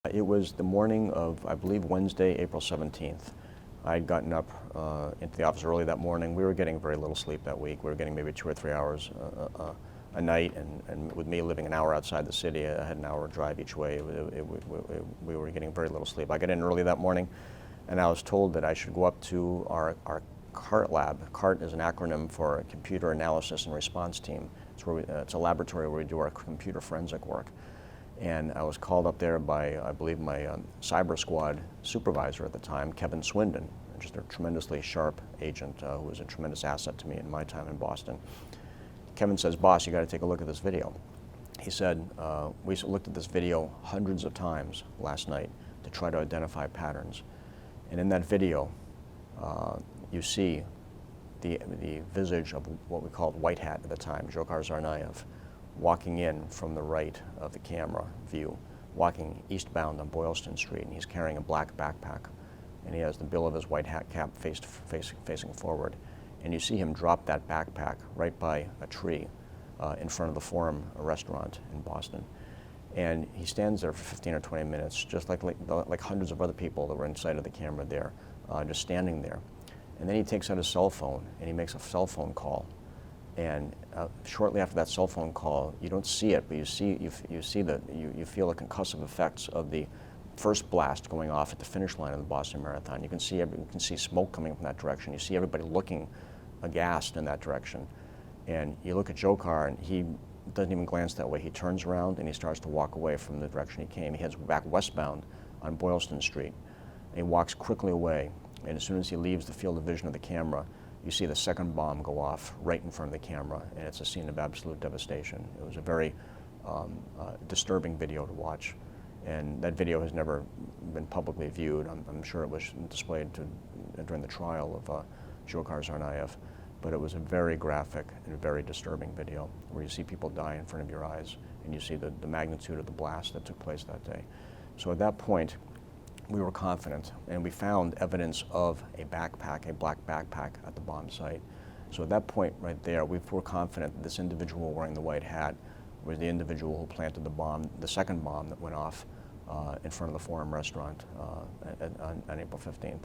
It was the morning of, I believe, Wednesday, April 17th. I had gotten up into the office early that morning. We were getting very little sleep that week. We were getting maybe 2 or 3 hours a night, and with me living an hour outside the city, I had an hour drive each way. We were getting very little sleep. I got in early that morning, and I was told that I should go up to our CART lab. CART is an acronym for a Computer Analysis and Response Team. It's a laboratory where we do our computer forensic work. And I was called up there by, I believe, my cyber squad supervisor at the time, Kevin Swindon, just a tremendously sharp agent who was a tremendous asset to me in my time in Boston. Kevin says, "Boss, you got to take a look at this video." He said, "We looked at this video hundreds of times last night to try to identify patterns. And in that video, you see the visage of what we called White Hat at the time, Dzhokhar Tsarnaev, walking in from the right of the camera view, walking eastbound on Boylston Street, and he's carrying a black backpack, and he has the bill of his white hat cap facing forward. And you see him drop that backpack right by a tree in front of the Forum, a restaurant in Boston. And he stands there for 15 or 20 minutes, just like hundreds of other people that were in sight of the camera there, just standing there. And then he takes out his cell phone, and he makes a cell phone call. And shortly after that cell phone call, you don't see it, but you feel the concussive effects of the first blast going off at the finish line of the Boston Marathon. You can see smoke coming from that direction. You see everybody looking aghast in that direction. And you look at Dzhokhar, and he doesn't even glance that way. He turns around and he starts to walk away from the direction he came. He heads back westbound on Boylston Street. And he walks quickly away. And as soon as he leaves the field of vision of the camera, you see the second bomb go off right in front of the camera, and it's a scene of absolute devastation. It was a very disturbing video to watch, and that video has never been publicly viewed. I'm sure it was displayed during the trial of Dzhokhar Tsarnaev, but it was a very graphic and very disturbing video where you see people die in front of your eyes, and you see the magnitude of the blast that took place that day. So at that point, we were confident, and we found evidence of a backpack, a black backpack at the bomb site. So at that point right there, we were confident that this individual wearing the white hat was the individual who planted the bomb, the second bomb that went off in front of the Forum restaurant on April 15th.